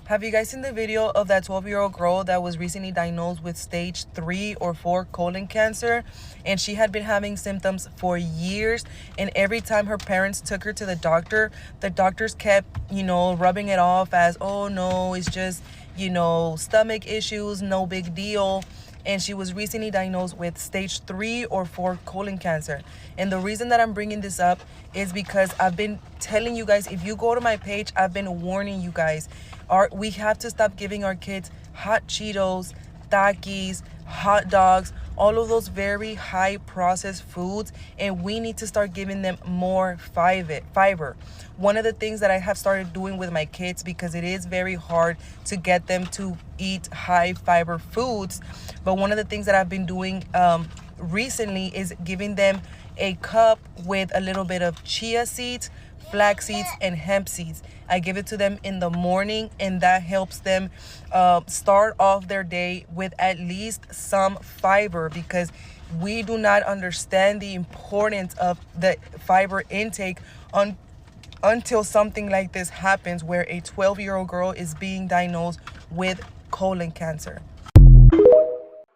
Have you guys seen the video of that 12-year-old girl that was recently diagnosed with stage 3 or 4 colon cancer? And she had been having symptoms for years. And every time her parents took her to the doctors kept, rubbing it off as, oh no, it's just, stomach issues, no big deal. And she was recently diagnosed with stage 3 or 4 colon cancer. And the reason that I'm bringing this up is because I've been telling you guys, if you go to my page, I've been warning you guys. We have to stop giving our kids hot Cheetos, Takis, hot dogs, all of those very high processed foods, and we need to start giving them more fiber. One of the things that I have started doing with my kids, because it is very hard to get them to eat high fiber foods, but one of the things that I've been doing recently is giving them a cup with a little bit of chia seeds, flax seeds, and hemp seeds. I give it to them in the morning, and that helps them start off their day with at least some fiber, because we do not understand the importance of the fiber intake until something like this happens, where a 12-year-old girl is being diagnosed with colon cancer.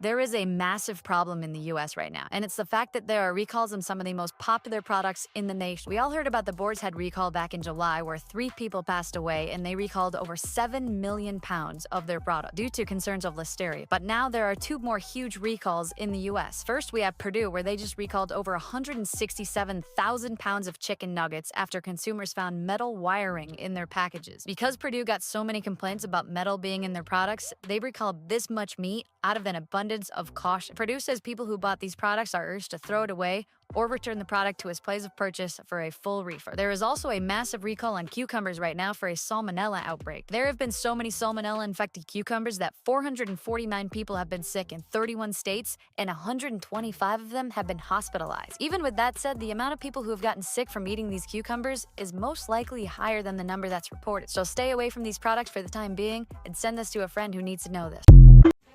There is a massive problem in the US right now, and it's the fact that there are recalls on some of the most popular products in the nation. We all heard about the Boar's Head recall back in July, where 3 people passed away and they recalled over 7 million pounds of their product due to concerns of listeria. But now there are 2 more huge recalls in the US. First, we have Purdue, where they just recalled over 167,000 pounds of chicken nuggets after consumers found metal wiring in their packages. Because Purdue got so many complaints about metal being in their products, they recalled this much meat out of an abundance of caution. Purdue says people who bought these products are urged to throw it away or return the product to its place of purchase for a full refund. There is also a massive recall on cucumbers right now for a salmonella outbreak. There have been so many salmonella-infected cucumbers that 449 people have been sick in 31 states, and 125 of them have been hospitalized. Even with that said, the amount of people who have gotten sick from eating these cucumbers is most likely higher than the number that's reported. So stay away from these products for the time being, and send this to a friend who needs to know this.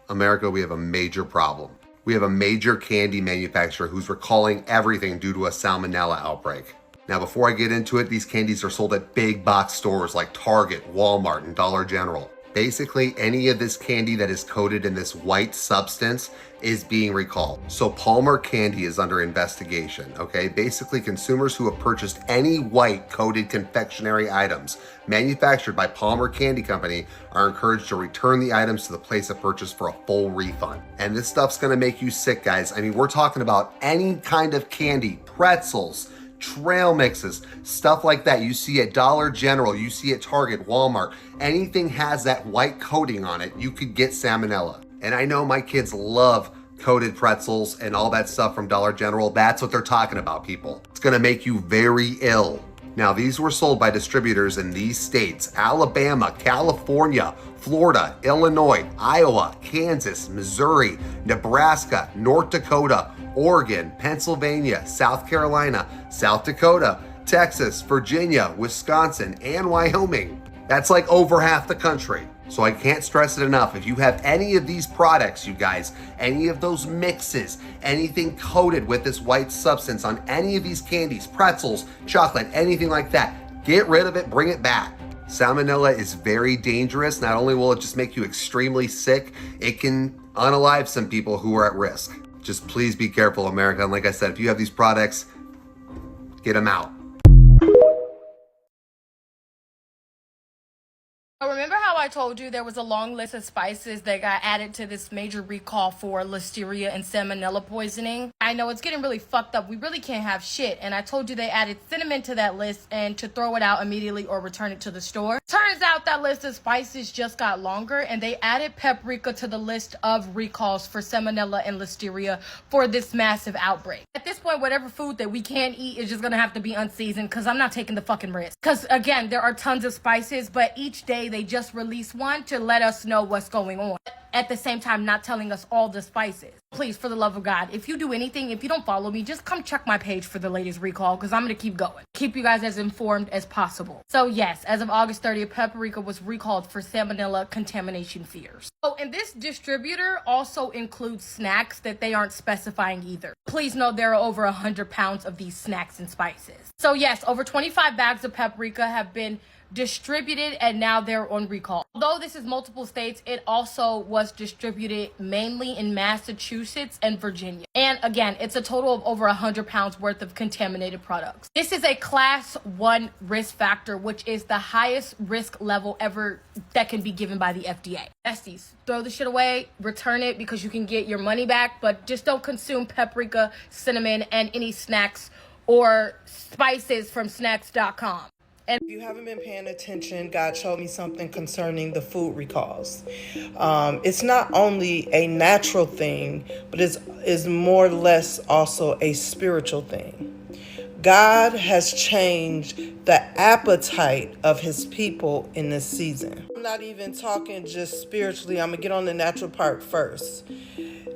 America, we have a major problem. We have a major candy manufacturer who's recalling everything due to a salmonella outbreak. Now, before I get into it, these candies are sold at big box stores like Target, Walmart, and Dollar General. Basically, any of this candy that is coated in this white substance is being recalled. So Palmer Candy is under investigation, okay? Basically, consumers who have purchased any white coated confectionery items manufactured by Palmer Candy Company are encouraged to return the items to the place of purchase for a full refund. And this stuff's gonna make you sick, guys. I mean, we're talking about any kind of candy, pretzels, trail mixes, stuff like that. You see at Dollar General, you see at Target, Walmart, anything has that white coating on it, you could get salmonella. And I know my kids love coated pretzels and all that stuff from Dollar General. That's what they're talking about, people. It's gonna make you very ill. Now, these were sold by distributors in these states: Alabama, California, Florida, Illinois, Iowa, Kansas, Missouri, Nebraska, North Dakota, Oregon, Pennsylvania, South Carolina, South Dakota, Texas, Virginia, Wisconsin, and Wyoming. That's like over half the country. So I can't stress it enough. If you have any of these products, you guys, any of those mixes, anything coated with this white substance on any of these candies, pretzels, chocolate, anything like that, get rid of it, bring it back. Salmonella is very dangerous. Not only will it just make you extremely sick, it can unalive some people who are at risk. Just please be careful, America. And like I said, if you have these products, get them out. Remember how I told you there was a long list of spices that got added to this major recall for listeria and salmonella poisoning? I know it's getting really fucked up. We really can't have shit. And I told you they added cinnamon to that list and to throw it out immediately or return it to the store. Turns out that list of spices just got longer, and they added paprika to the list of recalls for salmonella and listeria for this massive outbreak. At this point, whatever food that we can't eat is just gonna have to be unseasoned, because I'm not taking the fucking risk. Because again, there are tons of spices, but each day they just release one to let us know what's going on. At the same time, not telling us all the spices. Please, for the love of God, if you do anything, if you don't follow me, just come check my page for the latest recall, because I'm going to keep going. Keep you guys as informed as possible. So yes, as of August 30th, paprika was recalled for salmonella contamination fears. Oh, and this distributor also includes snacks that they aren't specifying either. Please know there are over 100 pounds of these snacks and spices. So yes, over 25 bags of paprika have been distributed, and now they're on recall. Although this is multiple states, it also was distributed mainly in Massachusetts and Virginia. And again, it's a total of over 100 pounds worth of contaminated products. This is a class 1 risk factor, which is the highest risk level ever that can be given by the FDA. Besties, throw the shit away, return it because you can get your money back, but just don't consume paprika, cinnamon, and any snacks or spices from snacks.com. And if you haven't been paying attention, God showed me something concerning the food recalls. It's not only a natural thing, but it's more or less also a spiritual thing. God has changed the appetite of his people in this season. I'm not even talking just spiritually. I'm going to get on the natural part first.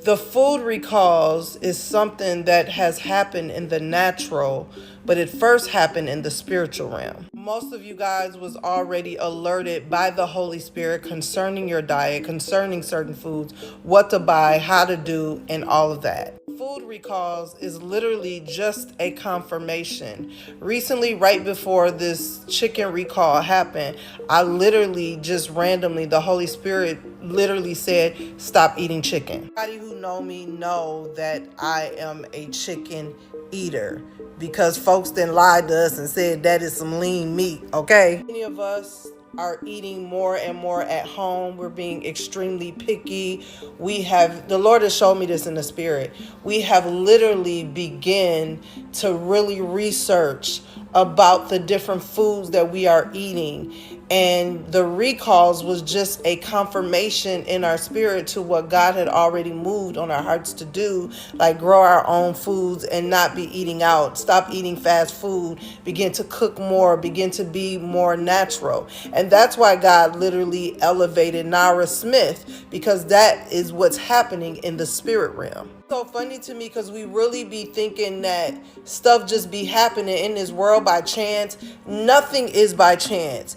The food recalls is something that has happened in the natural, but it first happened in the spiritual realm. Most of you guys was already alerted by the Holy Spirit concerning your diet, concerning certain foods, what to buy, how to do, and all of that. Food recalls is literally just a confirmation. Recently, right before this chicken recall happened, I literally just randomly, the Holy Spirit literally said, stop eating chicken. Anybody who know me know that I am a chicken eater because folks then lied to us and said that is some lean meat, okay? Many of us are eating more and more at home. We're being extremely picky. The Lord has shown me this in the spirit. We have literally begun to really research about the different foods that we are eating. And the recalls was just a confirmation in our spirit to what God had already moved on our hearts to do, like grow our own foods and not be eating out, stop eating fast food, begin to cook more, begin to be more natural. And that's why God literally elevated Nara Smith, because that is what's happening in the spirit realm. So funny to me because we really be thinking that stuff just be happening in this world by chance. Nothing is by chance.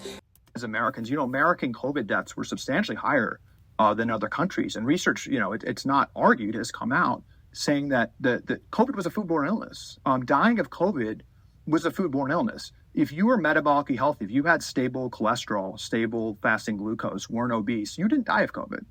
As Americans, American COVID deaths were substantially higher than other countries. And research, it's not argued, has come out saying that the COVID was a foodborne illness. Dying of COVID was a foodborne illness. If you were metabolically healthy, if you had stable cholesterol, stable fasting glucose, weren't obese, you didn't die of COVID.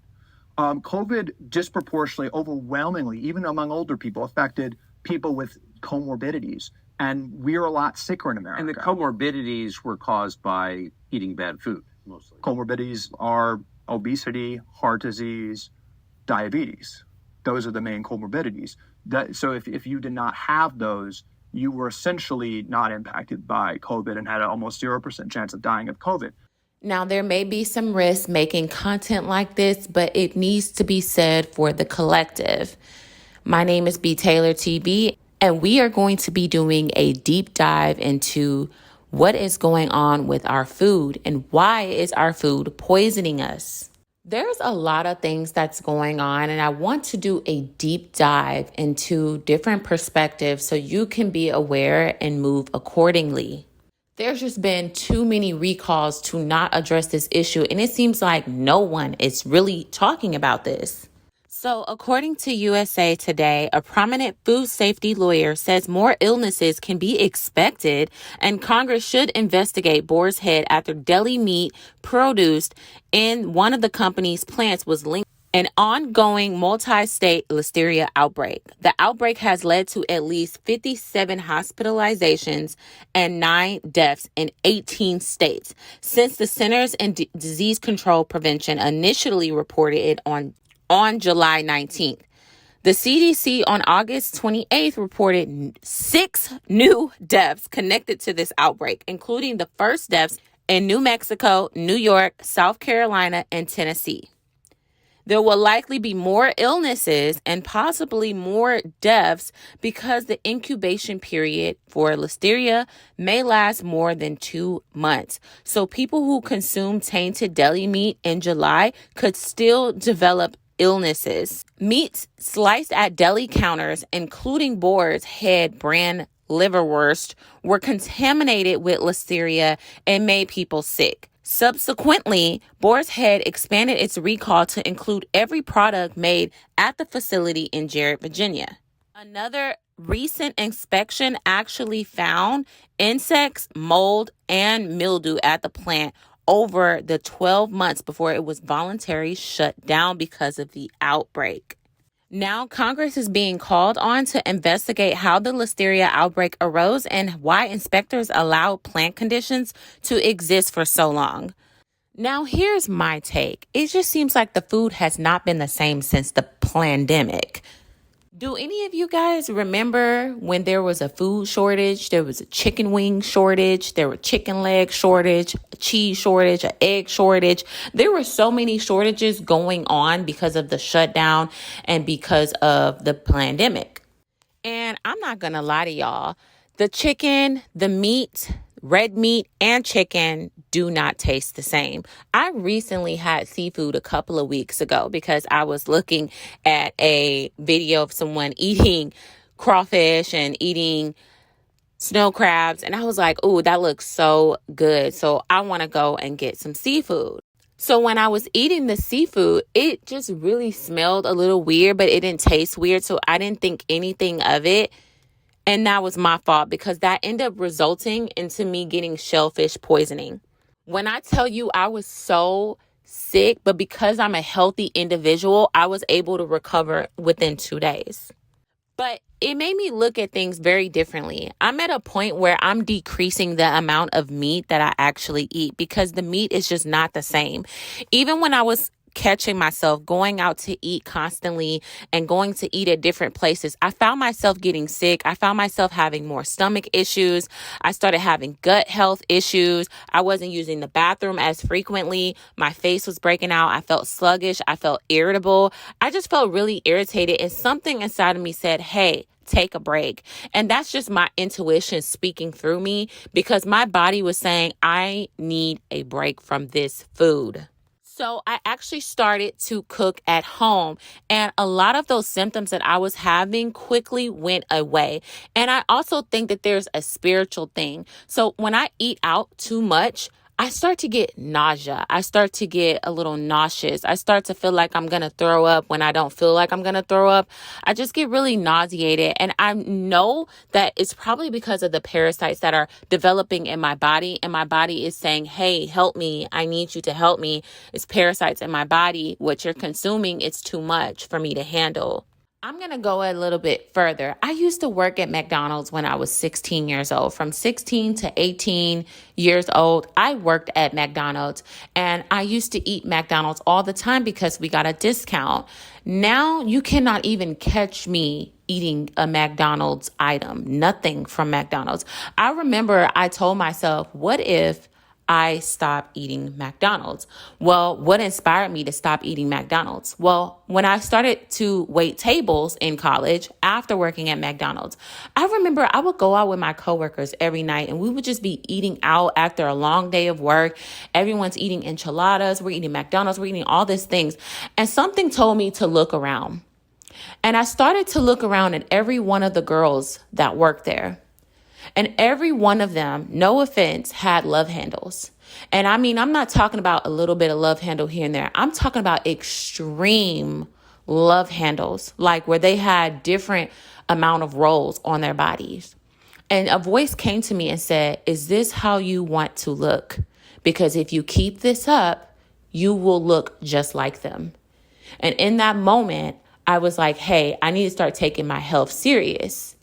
COVID disproportionately, overwhelmingly, even among older people, affected people with comorbidities. And we're a lot sicker in America. And the comorbidities were caused by eating bad food, mostly. Comorbidities are obesity, heart disease, diabetes. Those are the main comorbidities. So if you did not have those, you were essentially not impacted by COVID and had an almost 0% chance of dying of COVID. Now, there may be some risk making content like this, but it needs to be said for the collective. My name is btaylortv, and we are going to be doing a deep dive into what is going on with our food and why is our food poisoning us. There's a lot of things that's going on, and I want to do a deep dive into different perspectives so you can be aware and move accordingly. There's just been too many recalls to not address this issue, and it seems like no one is really talking about this. So, according to USA Today, a prominent food safety lawyer says more illnesses can be expected, and Congress should investigate Boar's Head after deli meat produced in one of the company's plants was linked to an ongoing multi-state listeria outbreak. The outbreak has led to at least 57 hospitalizations and 9 deaths in 18 states since the Centers and Disease Control Prevention initially reported it on July 19th. The CDC on August 28th reported 6 new deaths connected to this outbreak, including the first deaths in New Mexico, New York, South Carolina, and Tennessee. There will likely be more illnesses and possibly more deaths because the incubation period for listeria may last more than 2 months. So people who consume tainted deli meat in July could still develop illnesses. Meats sliced at deli counters, including Boar's Head brand liverwurst, were contaminated with listeria and made people sick. Subsequently, Boar's Head expanded its recall to include every product made at the facility in Jarrett, Virginia. Another recent inspection actually found insects, mold, and mildew at the plant over the 12 months before it was voluntarily shut down because of the outbreak. Now, Congress is being called on to investigate how the listeria outbreak arose and why inspectors allowed plant conditions to exist for so long. Now, here's my take. It just seems like the food has not been the same since the pandemic. Do any of you guys remember when there was a food shortage? There was a chicken wing shortage, there were chicken leg shortage, a cheese shortage, an egg shortage. There were so many shortages going on because of the shutdown and because of the pandemic. And I'm not going to lie to y'all. The chicken, the meat, red meat, and chicken do not taste the same. I recently had seafood a couple of weeks ago because I was looking at a video of someone eating crawfish and eating snow crabs. And I was like, oh, that looks so good. So I want to go and get some seafood. So when I was eating the seafood, it just really smelled a little weird, but it didn't taste weird. So I didn't think anything of it. And that was my fault because that ended up resulting into me getting shellfish poisoning. When I tell you I was so sick, but because I'm a healthy individual, I was able to recover within 2 days. But it made me look at things very differently. I'm at a point where I'm decreasing the amount of meat that I actually eat because the meat is just not the same. Even when I was catching myself going out to eat constantly and going to eat at different places, I found myself getting sick. I found myself having more stomach issues. I started having gut health issues. I wasn't using the bathroom as frequently. My face was breaking out. I felt sluggish. I felt irritable. I just felt really irritated. And something inside of me said, hey, take a break. And that's just my intuition speaking through me because my body was saying, I need a break from this food. So I actually started to cook at home, and a lot of those symptoms that I was having quickly went away. And I also think that there's a spiritual thing. So when I eat out too much, I start to get nausea. I start to get a little nauseous. I start to feel like I'm going to throw up when I don't feel like I'm going to throw up. I just get really nauseated. And I know that it's probably because of the parasites that are developing in my body. And my body is saying, hey, help me. I need you to help me. It's parasites in my body. What you're consuming, it's too much for me to handle. I'm going to go a little bit further. I used to work at McDonald's when I was 16 years old. From 16 to 18 years old, I worked at McDonald's, and I used to eat McDonald's all the time because we got a discount. Now you cannot even catch me eating a McDonald's item, nothing from McDonald's. I remember I told myself, what if I stopped eating McDonald's? Well, what inspired me to stop eating McDonald's? Well, when I started to wait tables in college after working at McDonald's, I remember I would go out with my coworkers every night and we would just be eating out after a long day of work. Everyone's eating enchiladas. We're eating McDonald's. We're eating all these things. And something told me to look around. And I started to look around at every one of the girls that worked there. And every one of them, no offense, had love handles. And I mean, I'm not talking about a little bit of love handle here and there. I'm talking about extreme love handles, like where they had different amount of rolls on their bodies. And a voice came to me and said, is this how you want to look? Because if you keep this up, you will look just like them. And in that moment, I was like, hey, I need to start taking my health serious.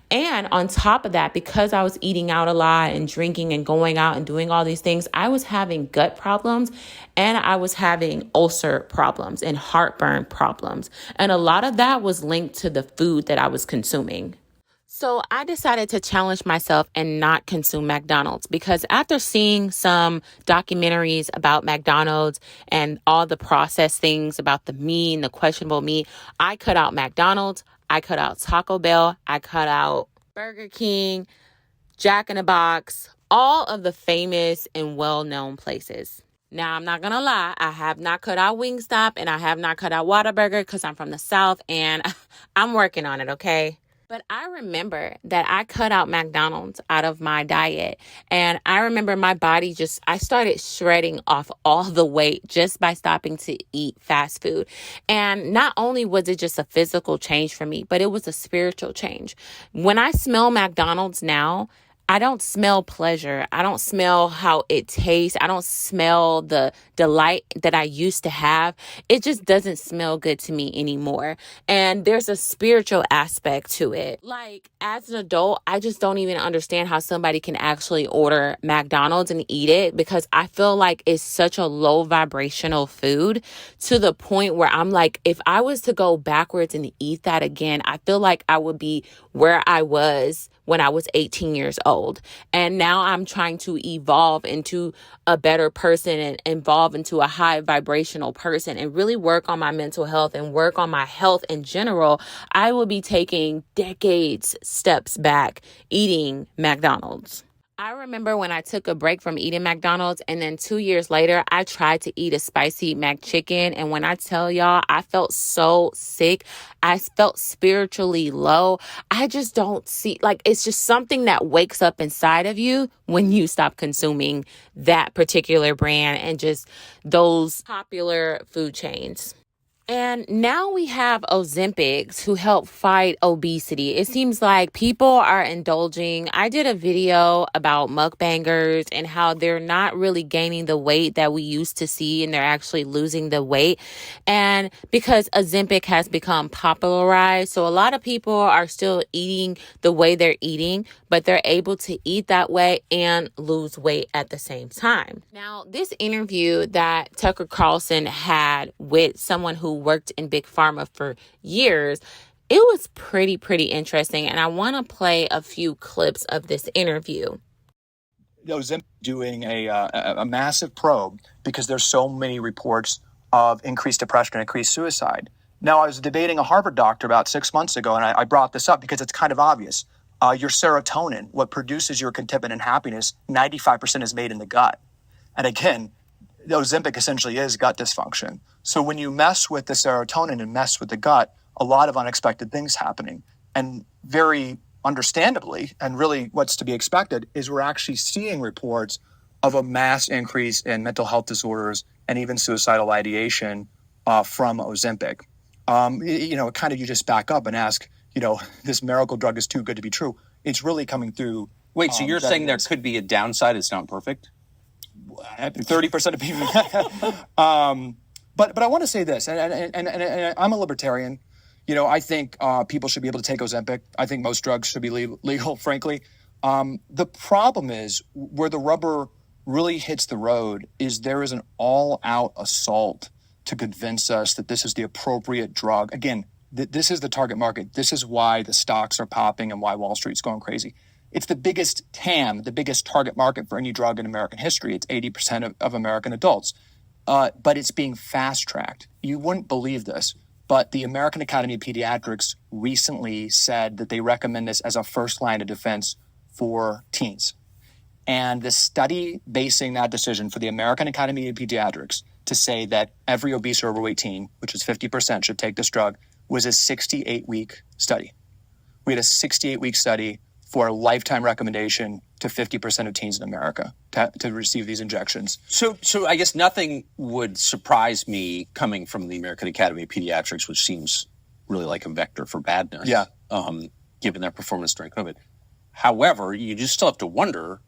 And on top of that, because I was eating out a lot and drinking and going out and doing all these things, I was having gut problems and I was having ulcer problems and heartburn problems. And a lot of that was linked to the food that I was consuming. So I decided to challenge myself and not consume McDonald's because after seeing some documentaries about McDonald's and all the processed things about the meat and the questionable meat, I cut out McDonald's. I cut out Taco Bell, I cut out Burger King, Jack in the Box, all of the famous and well-known places. Now, I'm not going to lie, I have not cut out Wingstop and I have not cut out Whataburger because I'm from the South and I'm working on it, okay? But I remember that I cut out McDonald's out of my diet. And I remember my body I started shredding off all the weight just by stopping to eat fast food. And not only was it just a physical change for me, but it was a spiritual change. When I smell McDonald's now, I don't smell pleasure. I don't smell how it tastes. I don't smell the delight that I used to have. It just doesn't smell good to me anymore. And there's a spiritual aspect to it. Like, as an adult, I just don't even understand how somebody can actually order McDonald's and eat it, because I feel like it's such a low vibrational food, to the point where I'm like, if I was to go backwards and eat that again, I feel like I would be where I was when I was 18 years old. And now I'm trying to evolve into a better person and evolve into a high vibrational person and really work on my mental health and work on my health in general. I will be taking decades steps back eating McDonald's. I remember when I took a break from eating McDonald's, and then 2 years later, I tried to eat a spicy McChicken. And when I tell y'all, I felt so sick. I felt spiritually low. I just don't see, like, it's just something that wakes up inside of you when you stop consuming that particular brand and just those popular food chains. And now we have Ozempics who help fight obesity. It seems like people are indulging. I did a video about mukbangers and how they're not really gaining the weight that we used to see, and they're actually losing the weight. And because Ozempic has become popularized, so a lot of people are still eating the way they're eating, but they're able to eat that way and lose weight at the same time. Now, this interview that Tucker Carlson had with someone who worked in Big Pharma for years, it was pretty interesting. And I want to play a few clips of this interview. Ozempic doing a massive probe because there's so many reports of increased depression and increased suicide. Now, I was debating a Harvard doctor about 6 months ago, and I brought this up because it's kind of obvious. Your serotonin, what produces your contentment and happiness, 95% is made in the gut. And again, Ozempic essentially is gut dysfunction. So when you mess with the serotonin and mess with the gut, a lot of unexpected things happening. And very understandably, and really what's to be expected, is we're actually seeing reports of a mass increase in mental health disorders and even suicidal ideation from Ozempic. You just back up and ask, this miracle drug is too good to be true. It's really coming through. Wait, so you're saying there could be a downside? It's not perfect? 30% of people. But I want to say this, and I'm a libertarian. I think people should be able to take Ozempic. I think most drugs should be legal, frankly. The problem is where the rubber really hits the road is there is an all-out assault to convince us that this is the appropriate drug. Again, this is the target market. This is why the stocks are popping and why Wall Street's going crazy. It's the biggest TAM, the biggest target market for any drug in American history. It's 80% of American adults. But it's being fast-tracked. You wouldn't believe this, but the American Academy of Pediatrics recently said that they recommend this as a first line of defense for teens. And the study basing that decision for the American Academy of Pediatrics to say that every obese or overweight teen, which is 50%, should take this drug, was a 68-week study. We had a 68-week study for a lifetime recommendation to 50% of teens in America to receive these injections. So I guess nothing would surprise me coming from the American Academy of Pediatrics, which seems really like a vector for badness, given their performance during COVID. However, you just still have to wonder,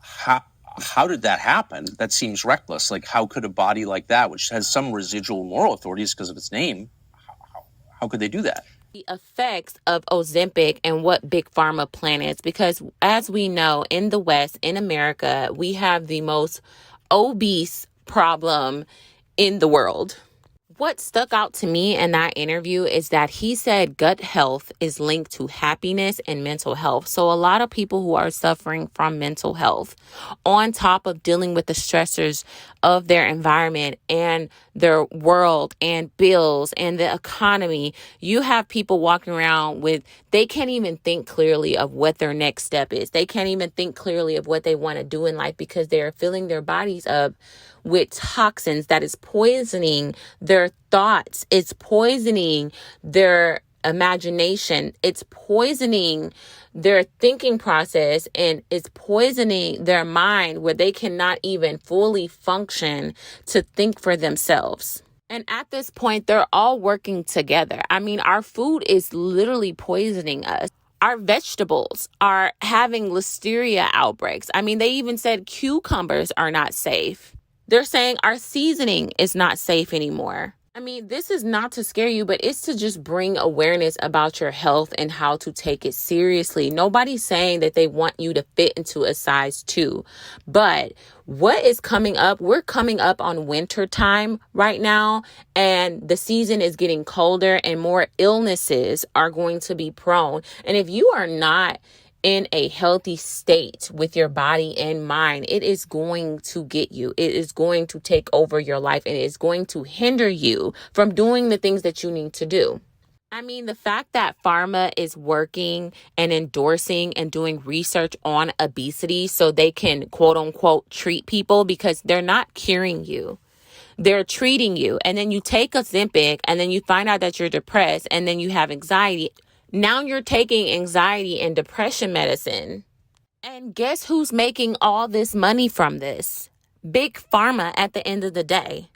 how did that happen? That seems reckless. Like, how could a body like that, which has some residual moral authorities because of its name, how could they do that? The effects of Ozempic and what Big Pharma plans, because as we know, in the West, in America, we have the most obese problem in the world. What stuck out to me in that interview is that he said gut health is linked to happiness and mental health. So a lot of people who are suffering from mental health, on top of dealing with the stressors of their environment and their world and bills and the economy, you have people walking around they can't even think clearly of what their next step is. They can't even think clearly of what they want to do in life because they're filling their bodies up with toxins that is poisoning their thoughts. It's poisoning their imagination. It's poisoning their thinking process, and it's poisoning their mind where they cannot even fully function to think for themselves. And at this point, they're all working together. I mean, our food is literally poisoning us. Our vegetables are having listeria outbreaks. I mean, they even said cucumbers are not safe. They're saying our seasoning is not safe anymore. I mean, this is not to scare you, but it's to just bring awareness about your health and how to take it seriously. Nobody's saying that they want you to fit into a size 2. But what is coming up? We're coming up on winter time right now, and the season is getting colder and more illnesses are going to be prone. And if you are not in a healthy state with your body and mind, it is going to get you. It is going to take over your life, and it is going to hinder you from doing the things that you need to do. I mean, the fact that pharma is working and endorsing and doing research on obesity so they can quote unquote treat people, because they're not curing you. They're treating you. And then you take Ozempic and then you find out that you're depressed and then you have anxiety. Now you're taking anxiety and depression medicine. And guess who's making all this money from this? Big pharma at the end of the day.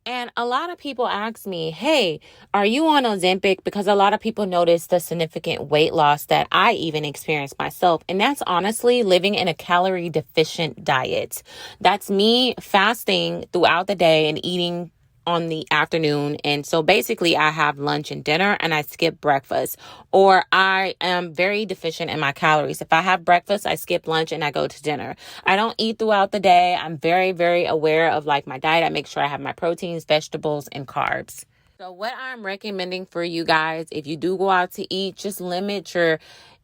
And a lot of people ask me, hey, are you on Ozempic? Because a lot of people notice the significant weight loss that I even experienced myself. And that's honestly living in a calorie deficient diet. That's me fasting throughout the day and eating on the afternoon. And so basically I have lunch and dinner and I skip breakfast, or I am very deficient in my calories. If I have breakfast, I skip lunch and I go to dinner. I don't eat throughout the day. I'm very, very aware of like my diet. I make sure I have my proteins, vegetables, and carbs. So what I'm recommending for you guys, if you do go out to eat, just limit your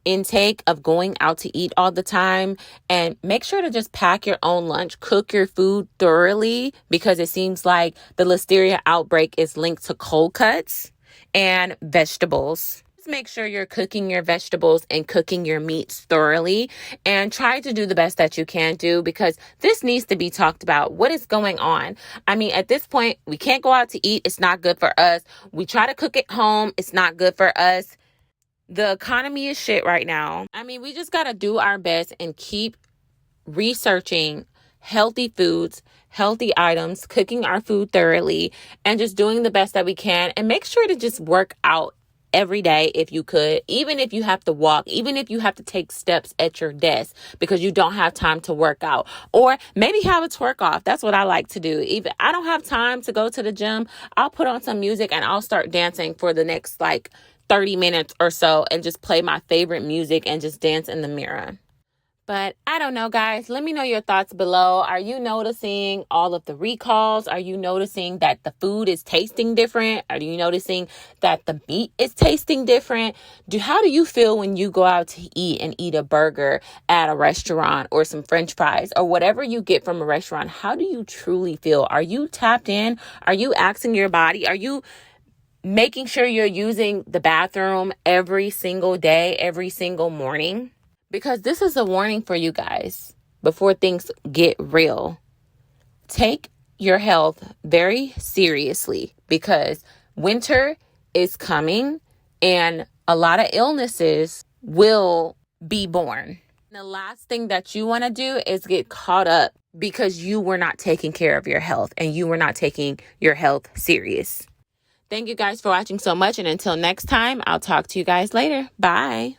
intake of going out to eat all the time, and make sure to just pack your own lunch, cook your food thoroughly, because it seems like the listeria outbreak is linked to cold cuts and vegetables. Just make sure you're cooking your vegetables and cooking your meats thoroughly, and try to do the best that you can do, because this needs to be talked about. What is going on? I mean, at this point, we can't go out to eat. It's not good for us. We try to cook at home. It's not good for us. The economy is shit right now. I mean, we just got to do our best and keep researching healthy foods, healthy items, cooking our food thoroughly, and just doing the best that we can. And make sure to just work out every day if you could, even if you have to walk, even if you have to take steps at your desk because you don't have time to work out, or maybe have a twerk off. That's what I like to do. Even I don't have time to go to the gym, I'll put on some music and I'll start dancing for the next 30 minutes or so, and just play my favorite music and just dance in the mirror. But I don't know, guys. Let me know your thoughts below. Are you noticing all of the recalls? Are you noticing that the food is tasting different? Are you noticing that the meat is tasting different? How do you feel when you go out to eat and eat a burger at a restaurant, or some French fries, or whatever you get from a restaurant? How do you truly feel? Are you tapped in? Are you asking your body? Are you making sure you're using the bathroom every single day, every single morning? Because this is a warning for you guys before things get real. Take your health very seriously, because winter is coming and a lot of illnesses will be born. The last thing that you want to do is get caught up because you were not taking care of your health and you were not taking your health serious. Thank you guys for watching so much. And until next time, I'll talk to you guys later. Bye.